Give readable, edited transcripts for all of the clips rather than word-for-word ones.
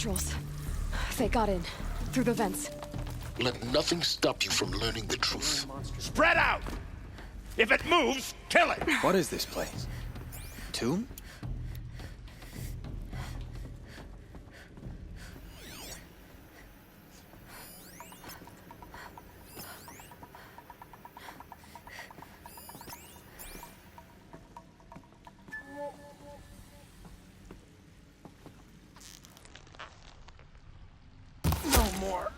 Kestrels. They got in. Through the vents. Let nothing stop you from learning the truth. Spread out! If it moves, kill it! What is this place? Tomb? No more.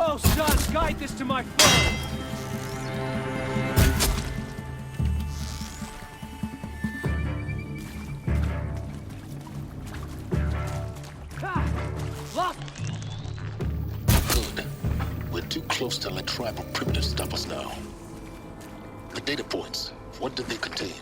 Oh, son, guide this to my phone! Lock! Good. We're too close to let tribal primitives stop us now. The data points, what did they contain?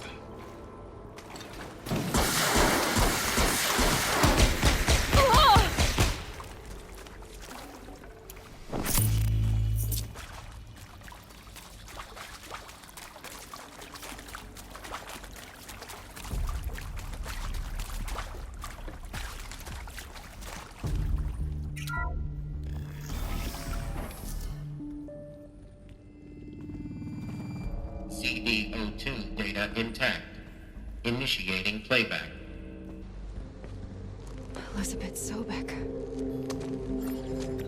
CD02 data intact. Initiating playback. Elizabeth Sobek.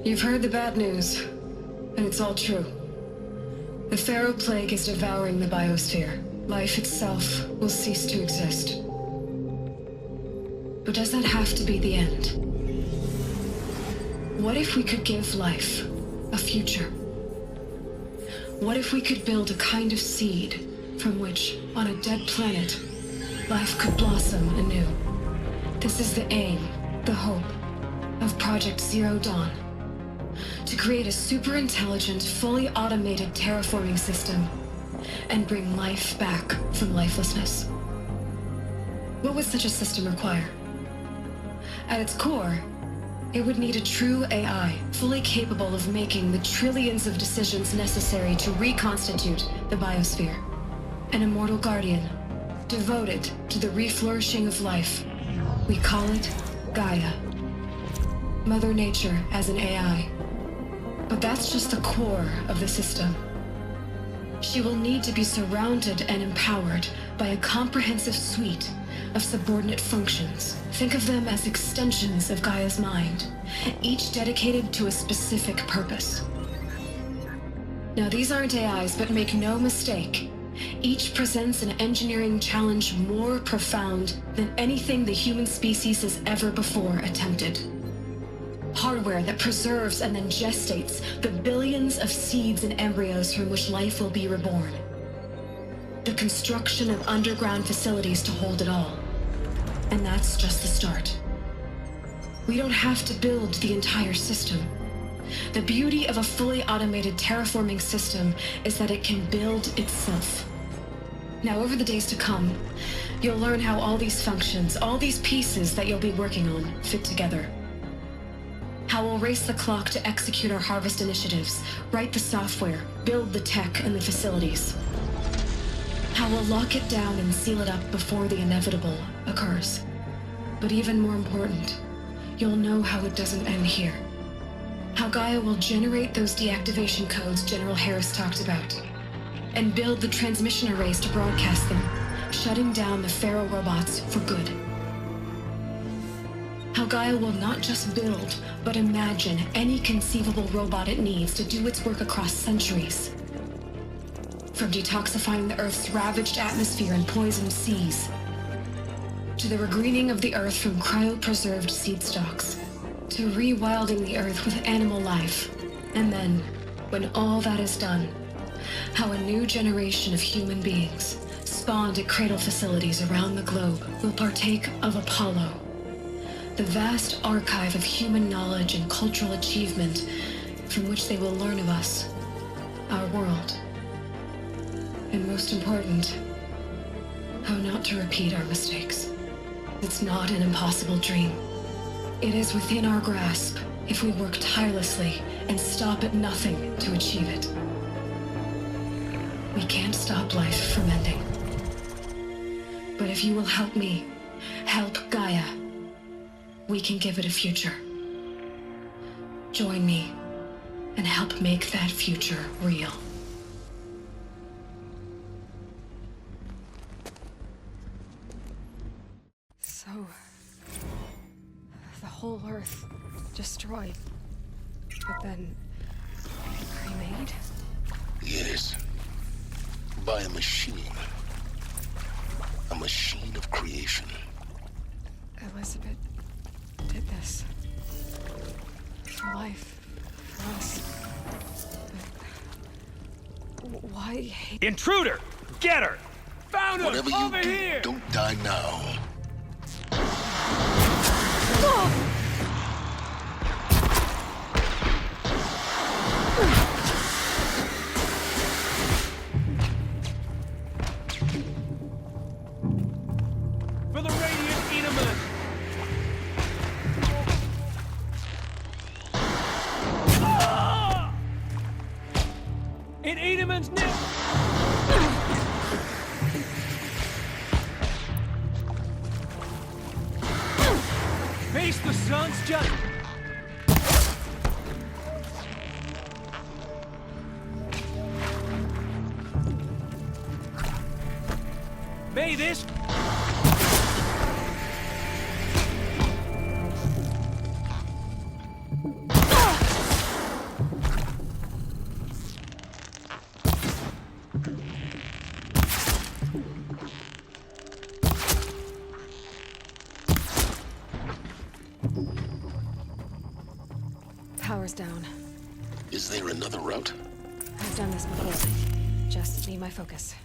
You've heard the bad news, and it's all true. The Pharaoh Plague is devouring the biosphere. Life itself will cease to exist. But does that have to be the end? What if we could give life a future? What if we could build a kind of seed from which, on a dead planet, life could blossom anew? This is the aim, the hope, of Project Zero Dawn. To create a super-intelligent, fully automated terraforming system and bring life back from lifelessness. What would such a system require? At its core, it would need a true AI, fully capable of making the trillions of decisions necessary to reconstitute the biosphere. An immortal guardian, devoted to the reflourishing of life. We call it Gaia. Mother Nature as an AI. But that's just the core of the system. She will need to be surrounded and empowered by a comprehensive suite of subordinate functions. Think of them as extensions of Gaia's mind, each dedicated to a specific purpose. Now, these aren't AIs, but make no mistake, each presents an engineering challenge more profound than anything the human species has ever before attempted. Hardware that preserves and then gestates the billions of seeds and embryos from which life will be reborn. The construction of underground facilities to hold it all. And that's just the start. We don't have to build the entire system. The beauty of a fully automated terraforming system is that it can build itself. Now, over the days to come, you'll learn how all these functions, all these pieces that you'll be working on, fit together. How we'll race the clock to execute our harvest initiatives, write the software, build the tech and the facilities. How we'll lock it down and seal it up before the inevitable occurs. But even more important, you'll know how it doesn't end here. How Gaia will generate those deactivation codes General Harris talked about, and build the transmission arrays to broadcast them, shutting down the Pharaoh robots for good. How Gaia will not just build, but imagine any conceivable robot it needs to do its work across centuries. From detoxifying the Earth's ravaged atmosphere and poisoned seas, to the regreening of the Earth from cryopreserved seed stalks, to rewilding the Earth with animal life. And then, when all that is done, how a new generation of human beings, spawned at cradle facilities around the globe, will partake of Apollo, the vast archive of human knowledge and cultural achievement from which they will learn of us, our world, and most important, how not to repeat our mistakes. It's not an impossible dream. It is within our grasp if we work tirelessly and stop at nothing to achieve it. We can't stop life from ending. But if you will help me, help Gaia, we can give it a future. Join me and help make that future real. So... the whole Earth destroyed, but then remade? Yes. By a machine. A machine of creation. Elizabeth did this. For life. For us. But... why... Intruder! Get her! Found him! Whatever you Over do, here! don't die now. For the Radiant Enemas! Ah! In Eneman's neck! Face the sun's just... May this... Power's down. Is there another route? I've done this before. Just need my focus.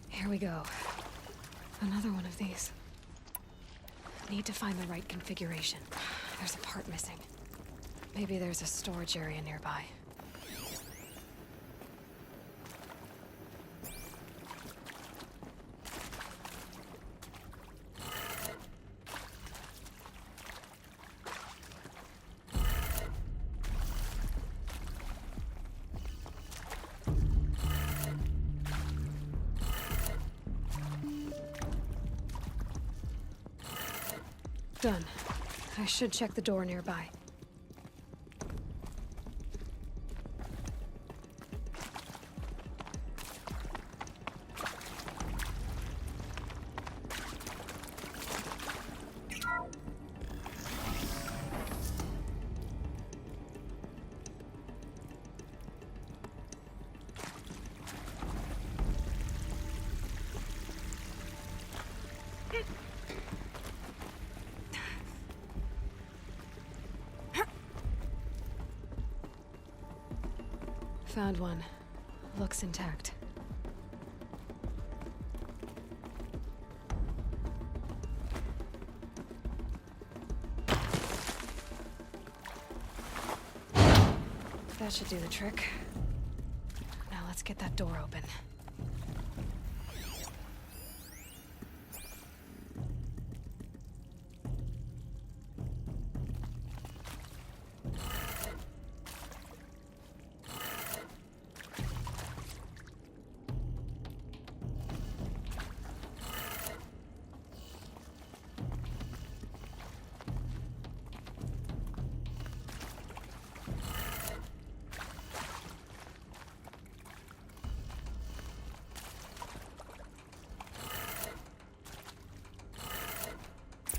Here we go. Another one of these. Need to find the right configuration. There's a part missing. Maybe there's a storage area nearby. Done. I should check the door nearby. Found one. Looks intact. That should do the trick. Now let's get that door open.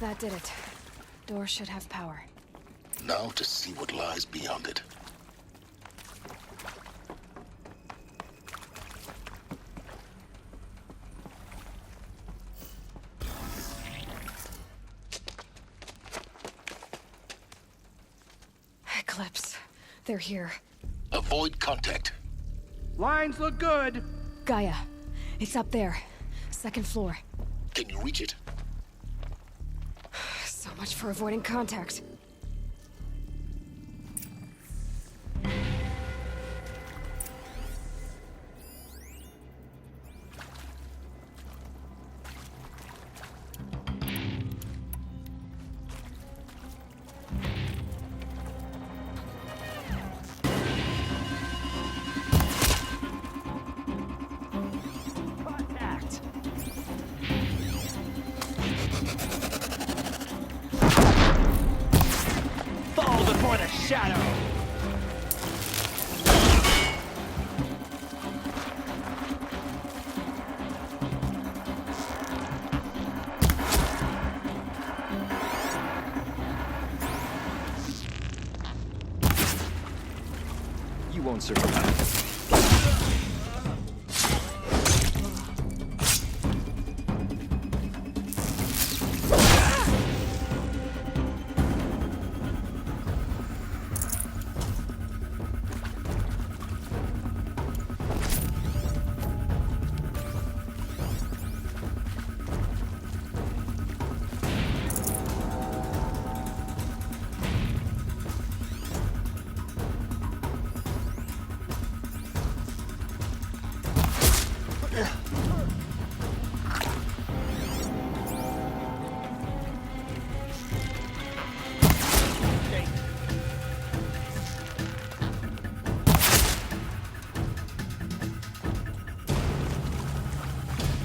That did it. Door should have power. Now to see what lies beyond it. Eclipse. They're here. Avoid contact. Lines look good. Gaia. It's up there. Second floor. Can you reach it? So much for avoiding contact. Contact. Fall before the shadow. You won't survive.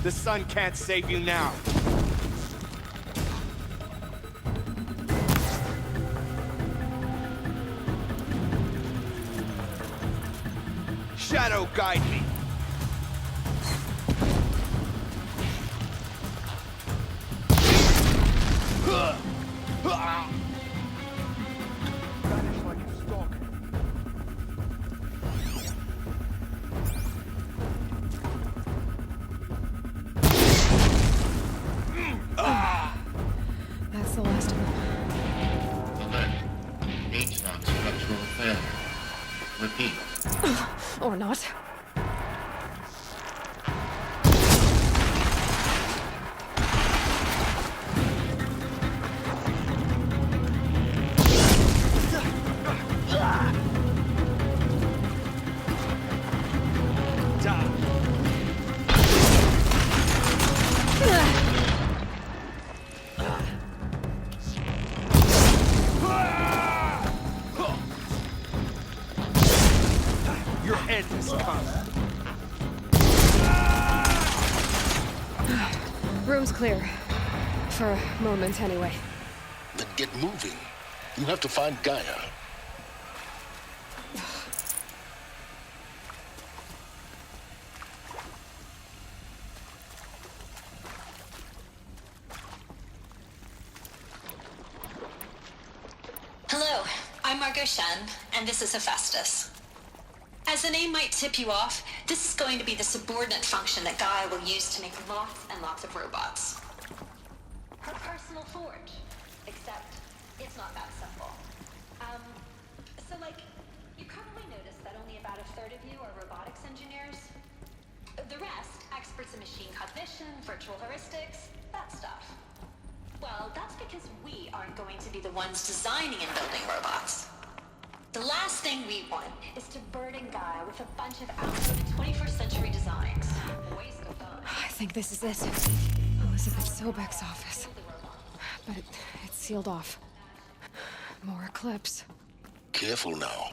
The sun can't save you now. Shadow guide me. Vanish like a stalker. That's the last of them. Alert. H-lock structural failure. Repeat. Or not. Your end is coming. Room's clear. For a moment, anyway. Then get moving. You have to find Gaia. Hello, I'm Margot Shen, and this is Hephaestus. As the name might tip you off, this is going to be the subordinate function that Gaia will use to make lots and lots of robots. Her personal forge. Except, it's not that simple. You probably noticed that only about a third of you are robotics engineers. The rest, experts in machine cognition, virtual heuristics, that stuff. Well, that's because we aren't going to be the ones designing and building robots. The last thing we want is to burden Gaia with a bunch of outdated 21st century designs. Waste of time. I think this is it. Elizabeth Sobek's office. But it's sealed off. More Eclipse. Careful now.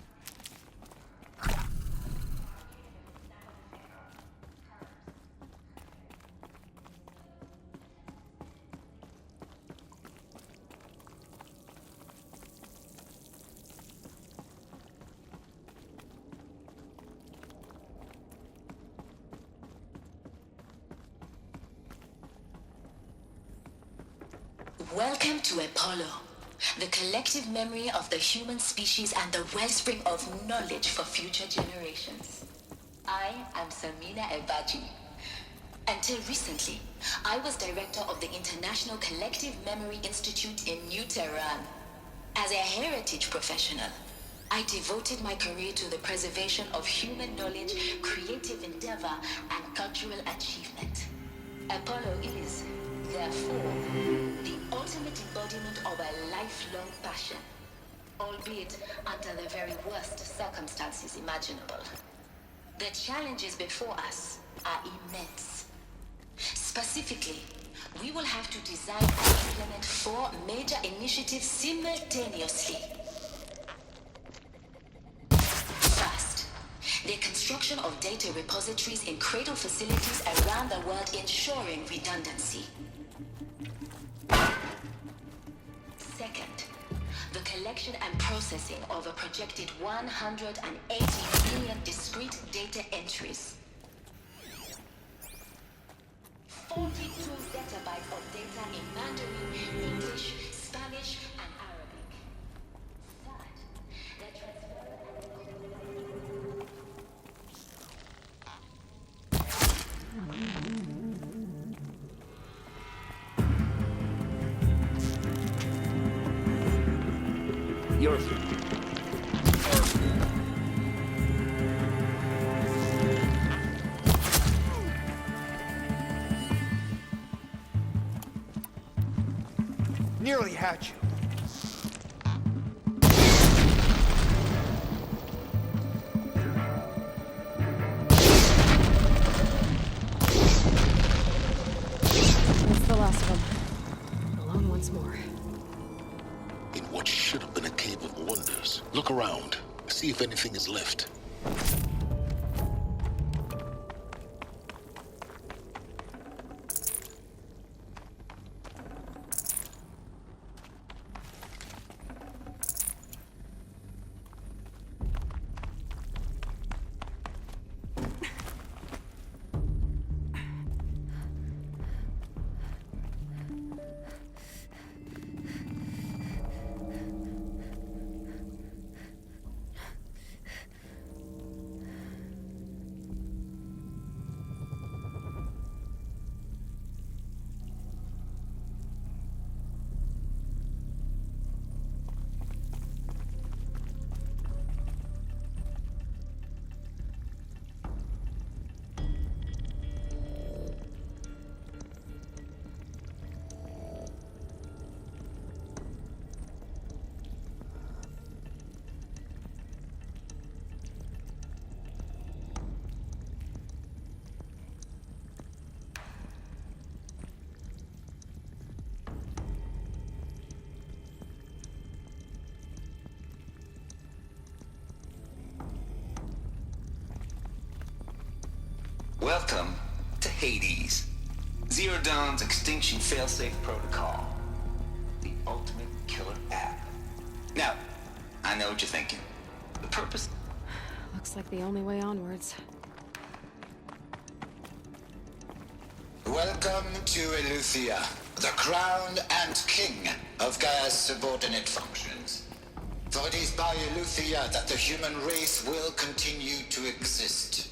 Welcome to Apollo, the collective memory of the human species and the wellspring of knowledge for future generations. I am Samina Ebaji. Until recently, I was director of the International Collective Memory Institute in New Tehran. As a heritage professional, I devoted my career to the preservation of human knowledge, creative endeavor, and cultural achievement. Apollo is, therefore, the ultimate embodiment of a lifelong passion, albeit under the very worst circumstances imaginable. The challenges before us are immense. Specifically, we will have to design and implement 4 major initiatives simultaneously. First, the construction of data repositories in cradle facilities around the world, ensuring redundancy. Second, the collection and processing of a projected 180 million discrete data entries. 42 zettabytes of data in Mandarin, English, Spanish, and Arabic. Third, the You're... Nearly had you. That's the last of them. Alone once more. In what should have been a cave of wonders. Look around. See if anything is left. Welcome to Hades, Zero Dawn's extinction failsafe protocol, the ultimate killer app. Now, I know what you're thinking. The purpose... Looks like the only way onwards. Welcome to Eleuthia, the crown and king of Gaia's subordinate functions. For it is by Eleuthia that the human race will continue to exist.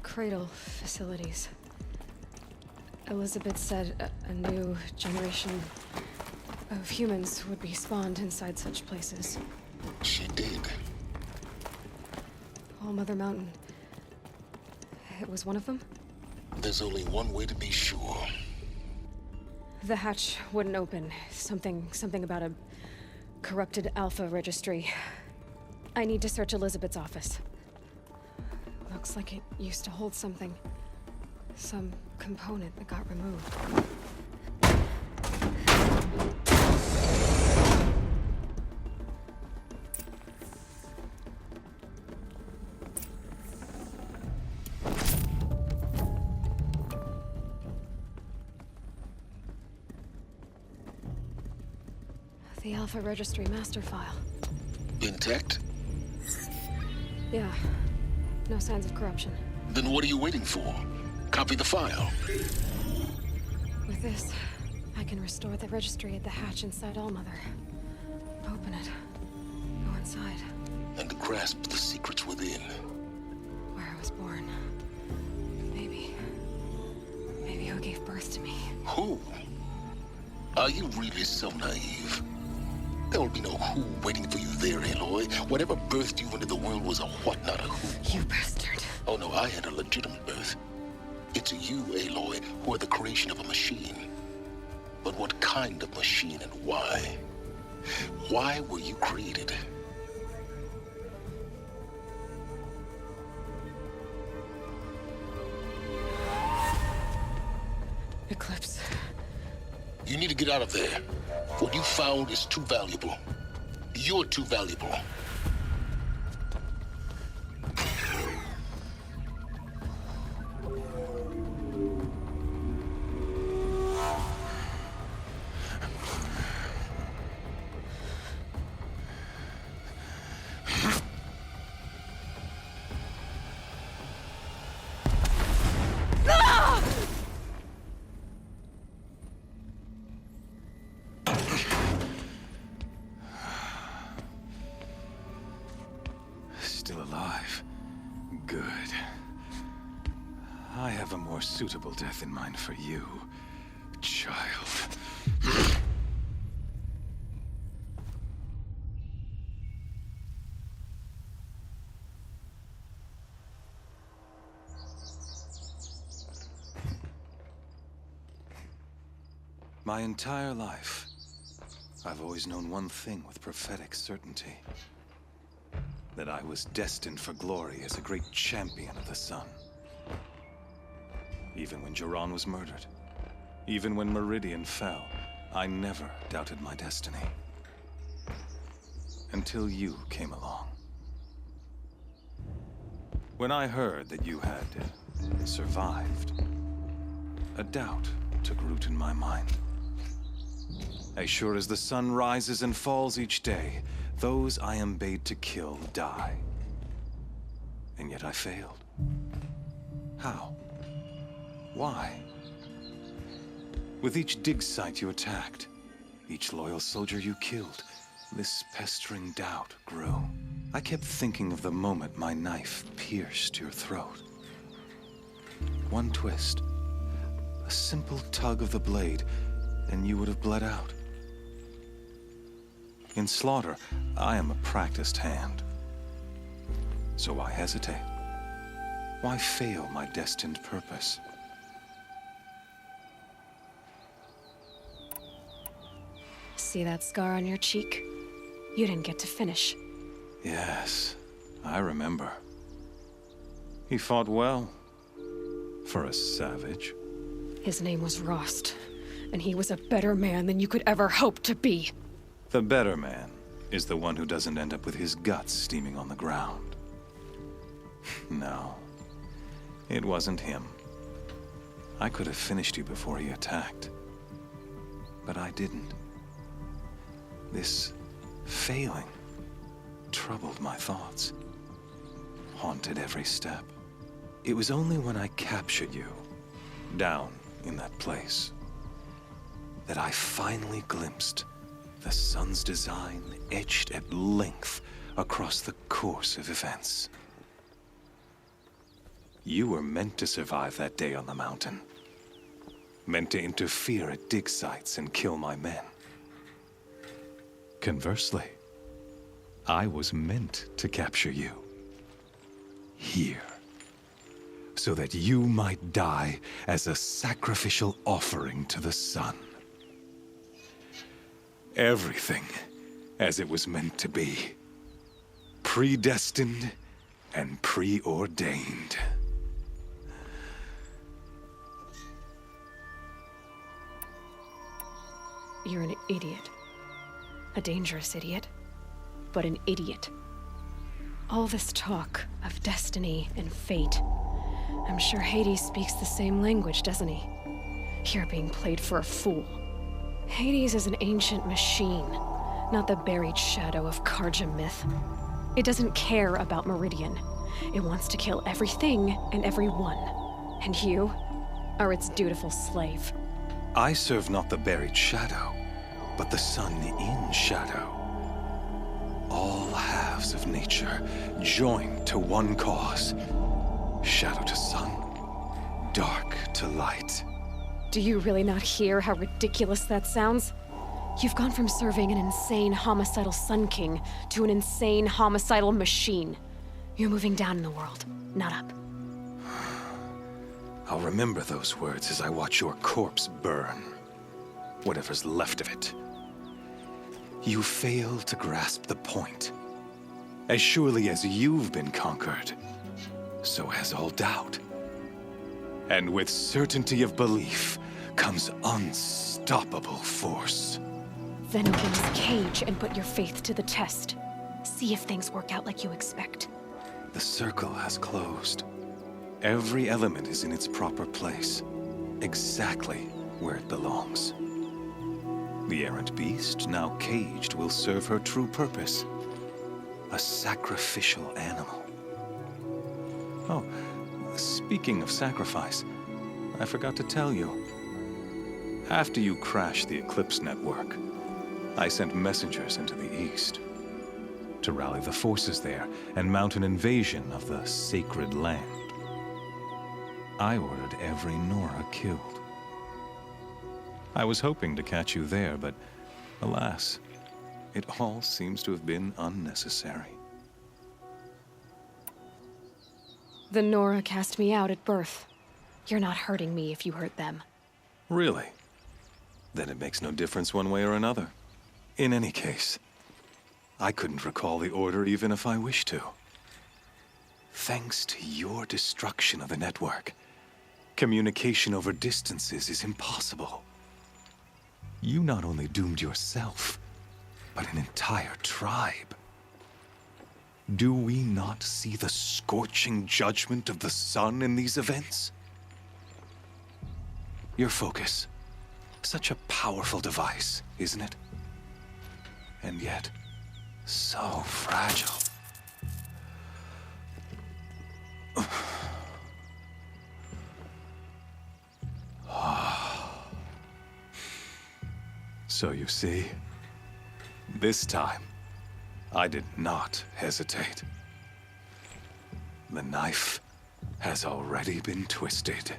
Cradle facilities. Elizabeth said a new generation of humans would be spawned inside such places. She did. All Mother Mountain. It was one of them? There's only one way to be sure. The hatch wouldn't open. Something about a corrupted Alpha registry. I need to search Elizabeth's office. Looks like it used to hold something. Some component that got removed. The Alpha Registry master file. Intact? Yeah. No signs of corruption. Then what are you waiting for? Copy the file. With this, I can restore the registry at the hatch inside Allmother. Open it. Go inside. And grasp the secrets within. Where I was born. Maybe who gave birth to me. Who? Are you really so naive? There will be no who waiting for you there, Aloy. Whatever birthed you into the world was a what, not a who. You bastard. Oh no, I had a legitimate birth. It's you, Aloy, who are the creation of a machine. But what kind of machine and why? Why were you created? Eclipse. You need to get out of there. What you found is too valuable. You're too valuable. Still alive. Good. I have a more suitable death in mind for you, child. My entire life, I've always known one thing with prophetic certainty. That I was destined for glory as a great champion of the sun. Even when Jiran was murdered, even when Meridian fell, I never doubted my destiny. Until you came along. When I heard that you had survived, a doubt took root in my mind. As sure as the sun rises and falls each day, those I am bade to kill die. And yet I failed. How? Why? With each dig site you attacked, each loyal soldier you killed, this pestering doubt grew. I kept thinking of the moment my knife pierced your throat. One twist, a simple tug of the blade, and you would have bled out. In slaughter, I am a practiced hand. So why hesitate? Why fail my destined purpose? See that scar on your cheek? You didn't get to finish. Yes, I remember. He fought well. For a savage. His name was Rost, and he was a better man than you could ever hope to be. The better man is the one who doesn't end up with his guts steaming on the ground. No, it wasn't him. I could have finished you before he attacked. But I didn't. This failing troubled my thoughts, haunted every step. It was only when I captured you, down in that place, that I finally glimpsed the sun's design etched at length across the course of events. You were meant to survive that day on the mountain. Meant to interfere at dig sites and kill my men. Conversely, I was meant to capture you. Here. So that you might die as a sacrificial offering to the sun. Everything as it was meant to be. Predestined and preordained. You're an idiot. A dangerous idiot, but an idiot. All this talk of destiny and fate. I'm sure Hades speaks the same language, doesn't he? You're being played for a fool. Hades is an ancient machine, not the buried shadow of Karja myth. It doesn't care about Meridian. It wants to kill everything and everyone. And you are its dutiful slave. I serve not the buried shadow, but the sun in shadow. All halves of nature joined to one cause. Shadow to sun, dark to light. Do you really not hear how ridiculous that sounds? You've gone from serving an insane homicidal Sun King to an insane homicidal machine. You're moving down in the world, not up. I'll remember those words as I watch your corpse burn. Whatever's left of it. You fail to grasp the point. As surely as you've been conquered, so has all doubt. And with certainty of belief comes unstoppable force. Then open this cage and put your faith to the test. See if things work out like you expect. The circle has closed. Every element is in its proper place, exactly where it belongs. The errant beast, now caged, will serve her true purpose. A sacrificial animal. Oh, speaking of sacrifice, I forgot to tell you. After you crashed the Eclipse network, I sent messengers into the east to rally the forces there and mount an invasion of the sacred land. I ordered every Nora killed. I was hoping to catch you there, but alas, it all seems to have been unnecessary. The Nora cast me out at birth. You're not hurting me if you hurt them. Really? Then it makes no difference one way or another. In any case, I couldn't recall the order even if I wished to. Thanks to your destruction of the network, communication over distances is impossible. You not only doomed yourself, but an entire tribe. Do we not see the scorching judgment of the sun in these events? Your focus. Such a powerful device, isn't it? And yet, so fragile. So you see, this time, I did not hesitate. The knife has already been twisted.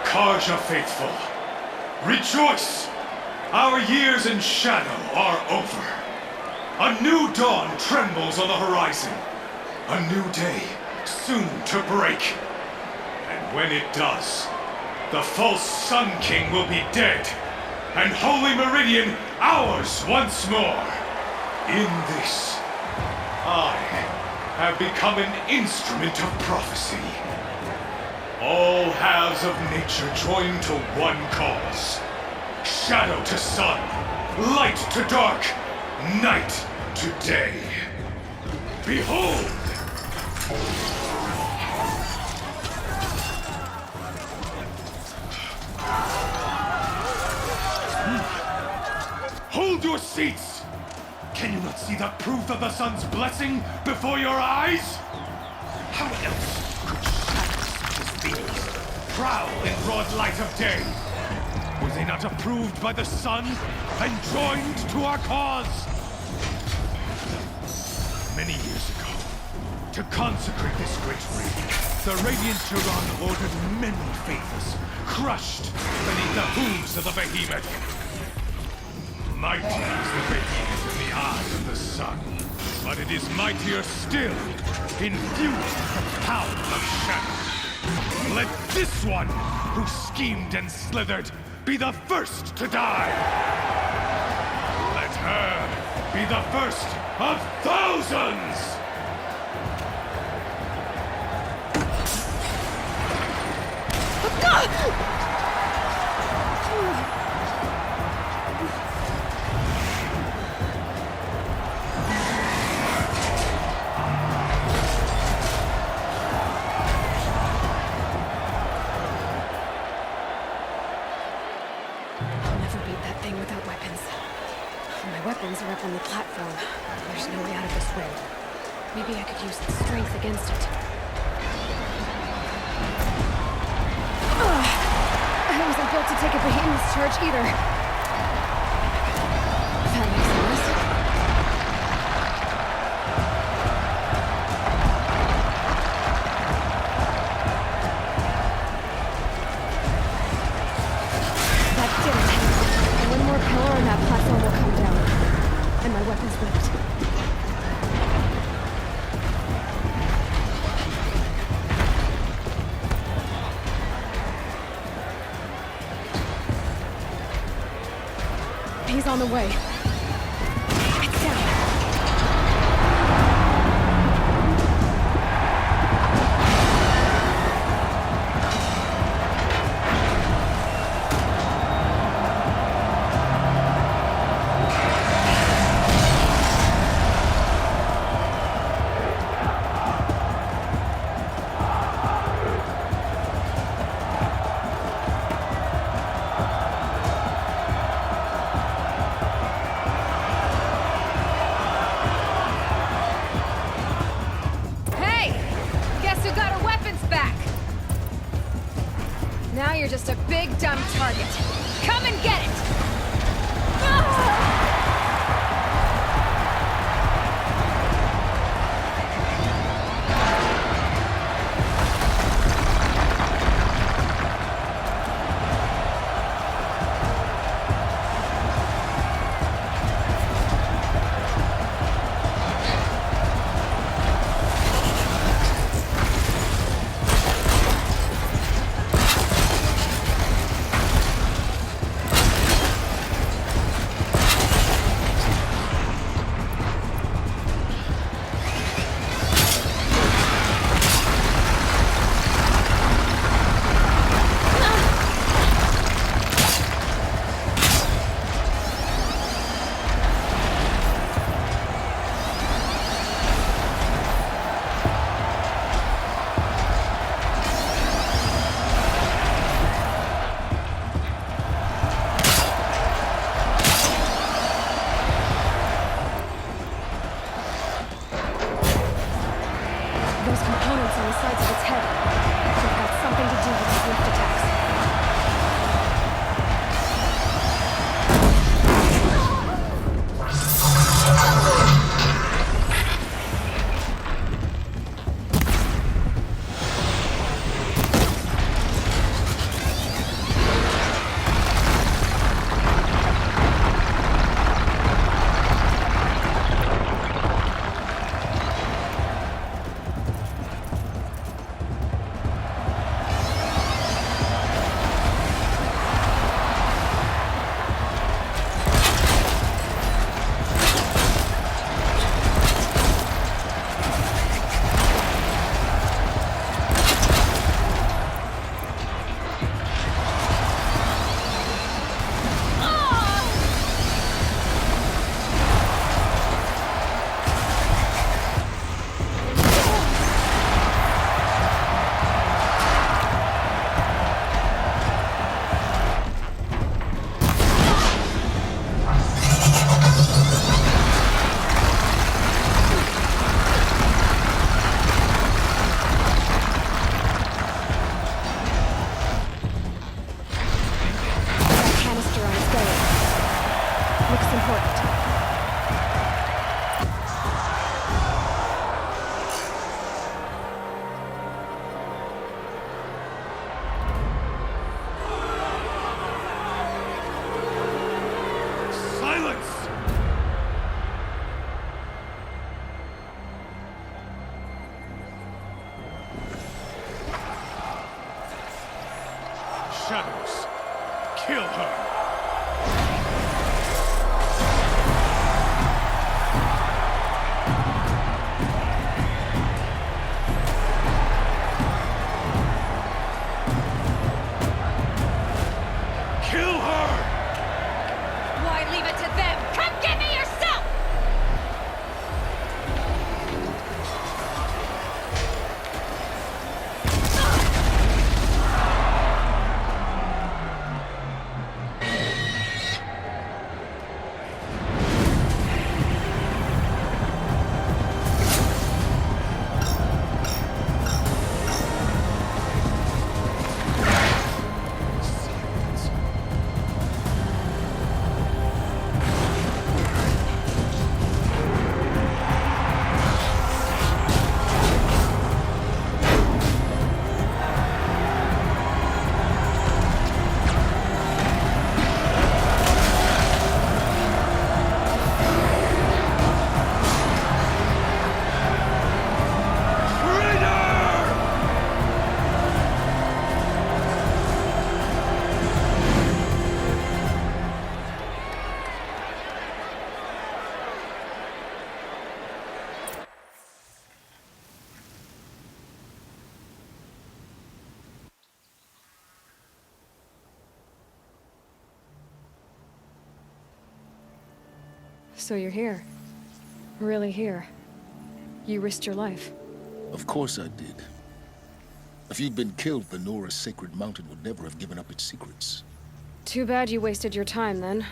Karja faithful, rejoice! Our years in shadow are over. A new dawn trembles on the horizon. A new day soon to break. And when it does, the false Sun King will be dead, and Holy Meridian ours once more. In this, I have become an instrument of prophecy. All halves of nature join to one cause. Shadow to sun, light to dark, night to day. Behold! Hold your seats! Can you not see the proof of the sun's blessing before your eyes? How else could shadows such as these prowl in broad light of day? Were they not approved by the sun and joined to our cause? Many years ago, to consecrate this great ring, the Radiant Turan ordered many favors, crushed beneath the hooves of the behemoth. Mighty is the behemoth in the eyes of the sun, but it is mightier still, infused with the power of shadow. Let this one, who schemed and slithered, be the first to die. Let her be the first of thousands! wind. Maybe I could use its strength against it. Ugh. I wasn't built to take a behemoth's charge either. That makes sense. That did it. One more pillar and that platform will come down. And my weapon's whipped. He's on the way. It's down. Now you're just a big, dumb target. Come and get it! Those components on the sides of its head. They've got something to do with its lift attacks. Shadows. Kill her. Kill her! Why leave it to them? Come get me yourself! So you're here. Really here. You risked your life. Of course I did. If you'd been killed, the Nora's sacred mountain would never have given up its secrets. Too bad you wasted your time, then.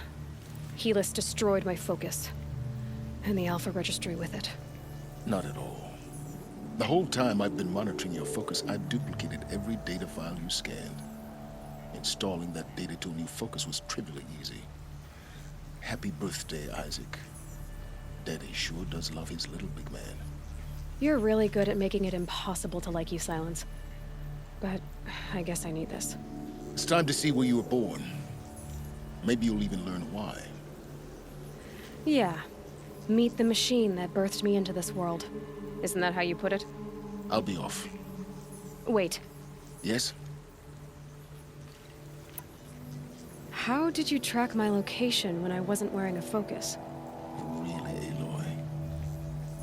Helis destroyed my focus. And the Alpha Registry with it. Not at all. The whole time I've been monitoring your focus, I've duplicated every data file you scanned. Installing that data to a new focus was trivially easy. Happy birthday, Isaac. Daddy sure does love his little big man. You're really good at making it impossible to like you, Silence. But I guess I need this. It's time to see where you were born. Maybe you'll even learn why. Yeah. Meet the machine that birthed me into this world. Isn't that how you put it? I'll be off. Wait. Yes? How did you track my location when I wasn't wearing a focus? Really, Aloy?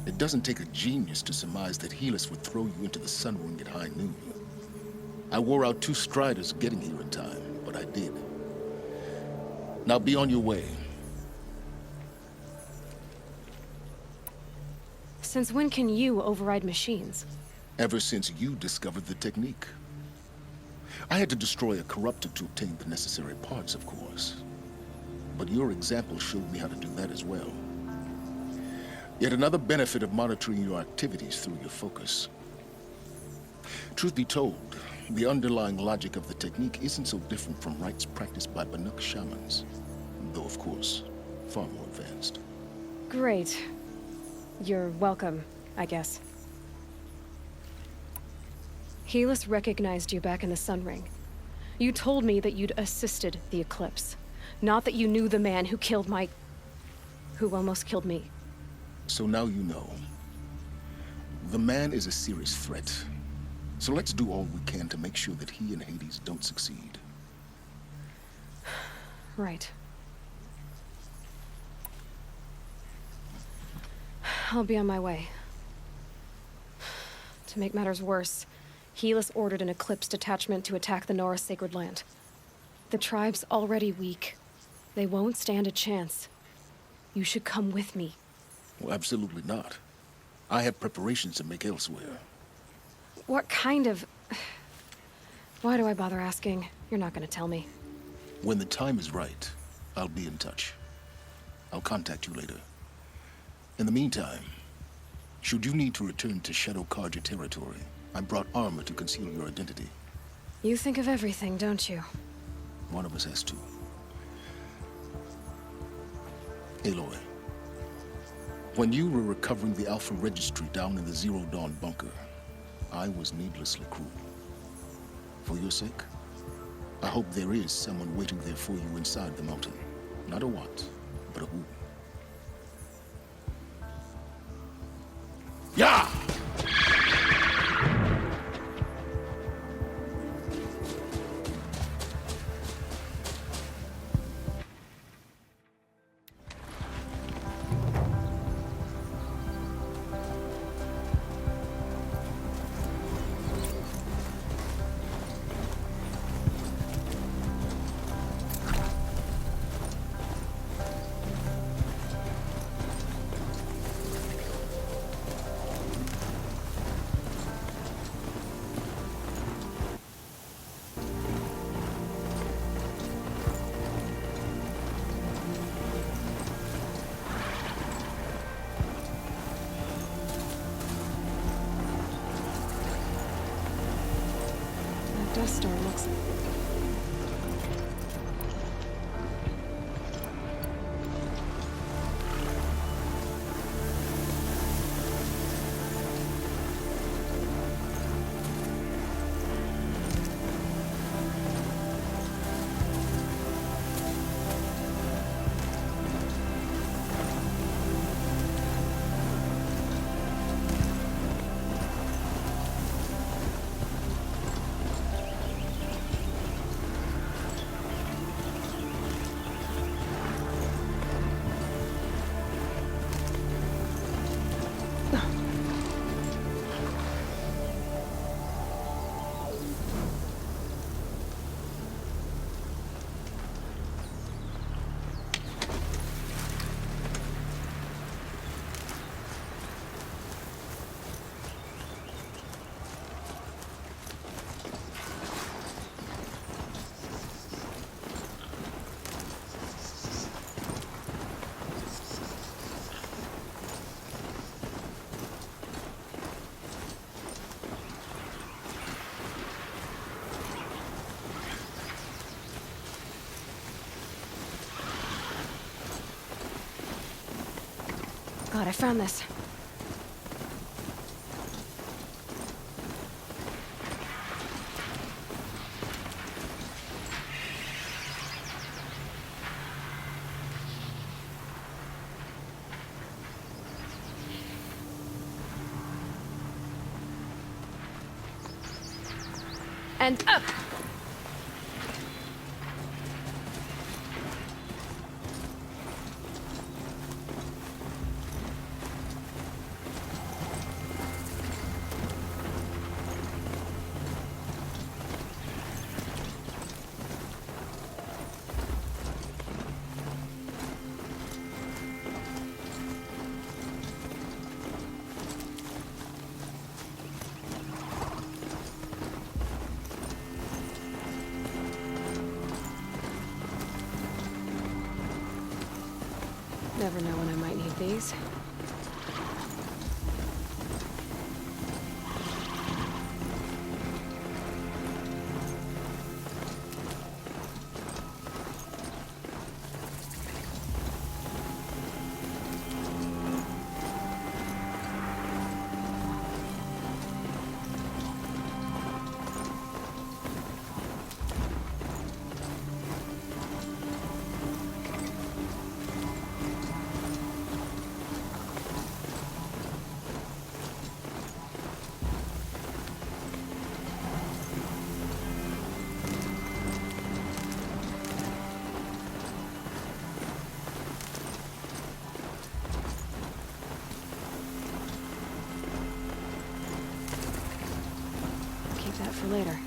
It doesn't take a genius to surmise that Helis would throw you into the Sun Ring at high noon. I wore out 2 Striders getting here in time, but I did. Now be on your way. Since when can you override machines? Ever since you discovered the technique. I had to destroy a corruptor to obtain the necessary parts, of course. But your example showed me how to do that as well. Yet another benefit of monitoring your activities through your focus. Truth be told, the underlying logic of the technique isn't so different from rites practiced by Banuk shamans. Though, of course, far more advanced. Great. You're welcome, I guess. Helis recognized you back in the Sun Ring. You told me that you'd assisted the Eclipse. Not that you knew the man who killed who almost killed me. So now you know. The man is a serious threat. So let's do all we can to make sure that he and Hades don't succeed. Right. I'll be on my way. To make matters worse, Helis ordered an Eclipse detachment to attack the Nora Sacred Land. The tribe's already weak. They won't stand a chance. You should come with me. Well, absolutely not. I have preparations to make elsewhere. What kind of... Why do I bother asking? You're not gonna tell me. When the time is right, I'll be in touch. I'll contact you later. In the meantime, should you need to return to Shadow Carja territory, I brought armor to conceal your identity. You think of everything, don't you? One of us has to. Aloy, when you were recovering the Alpha Registry down in the Zero Dawn bunker, I was needlessly cruel. For your sake, I hope there is someone waiting there for you inside the mountain. Not a what, but a who. Yeah! Dust storm looks... Glad I found this. And up! Never know when I might need these. Keep that for later.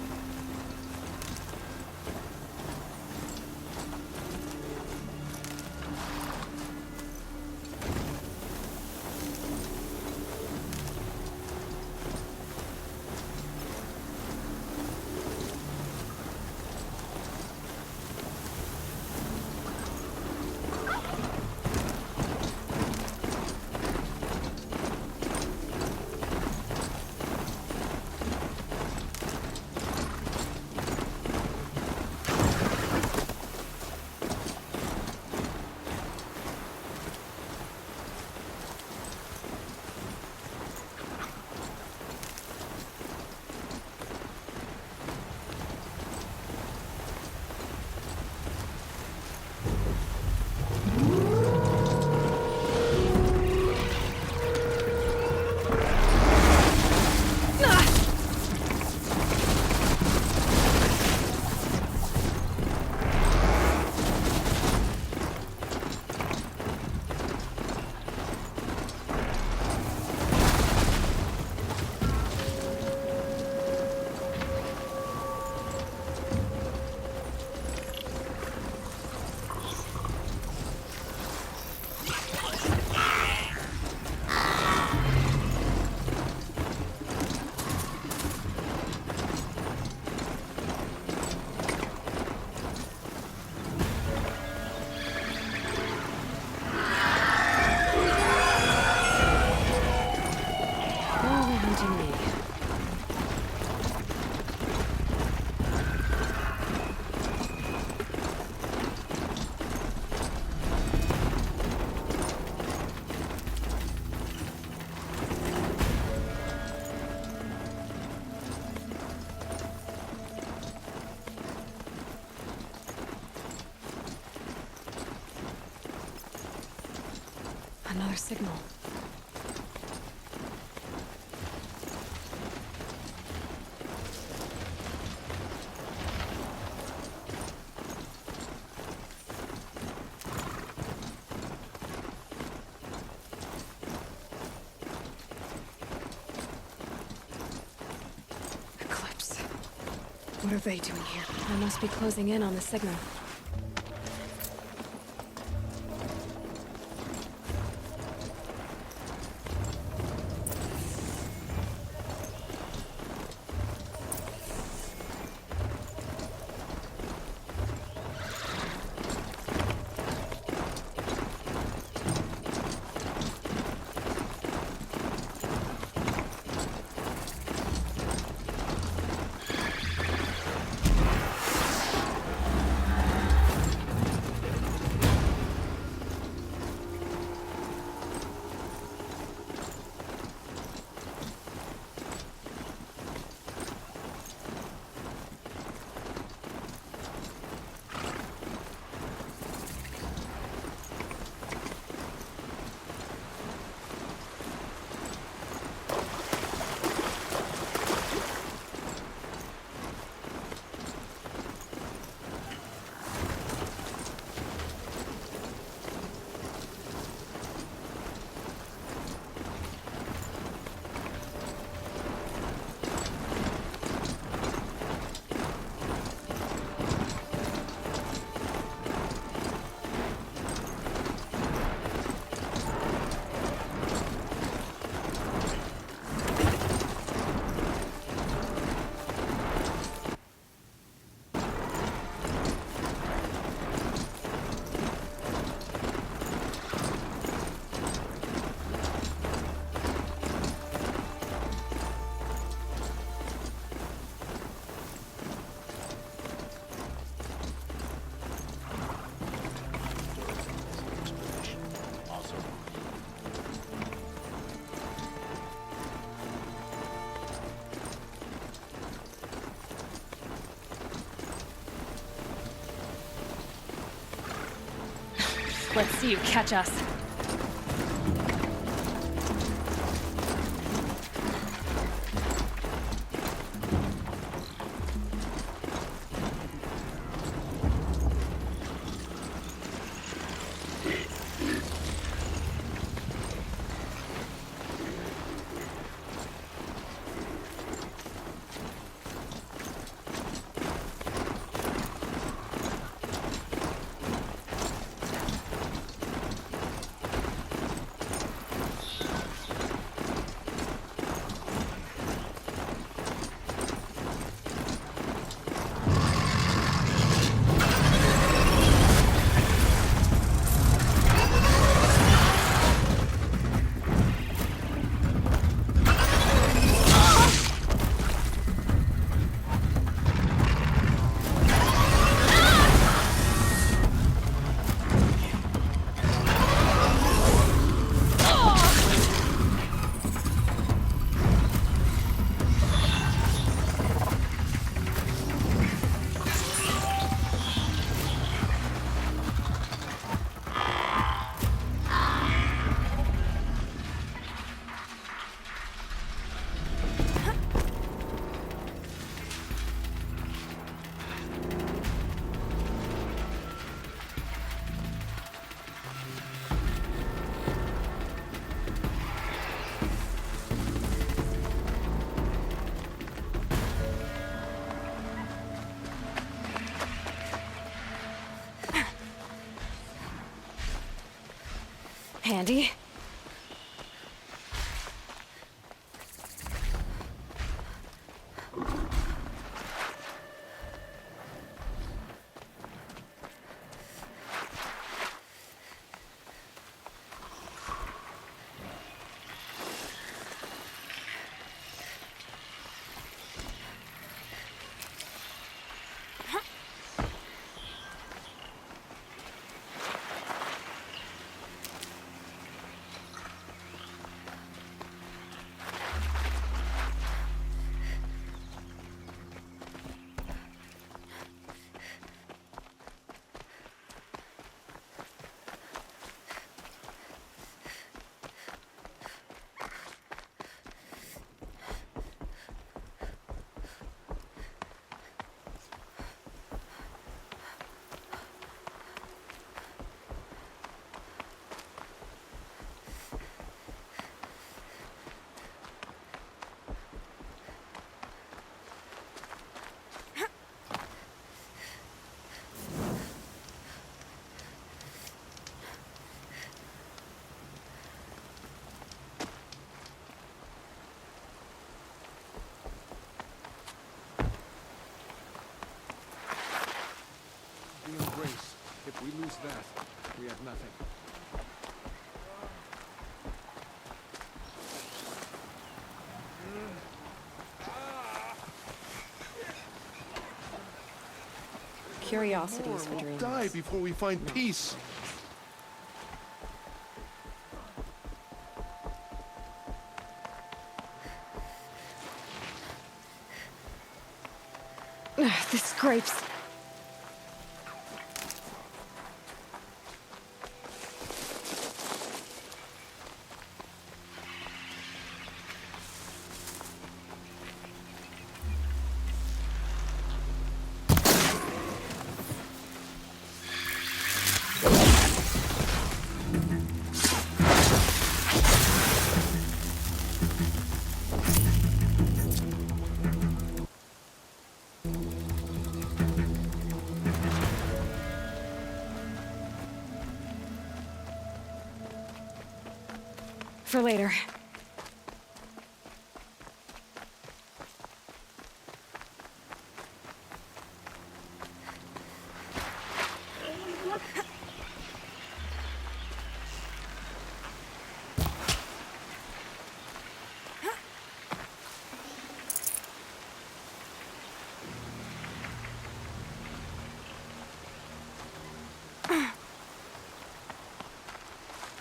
Another signal. Eclipse. What are they doing here? I must be closing in on the signal. Let's see you catch us. Handy. The embrace. If we lose that, we have nothing. Curiosities for We'll dreams. die before we find peace. The scrapes. For later.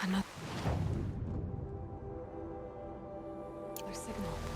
Another signal.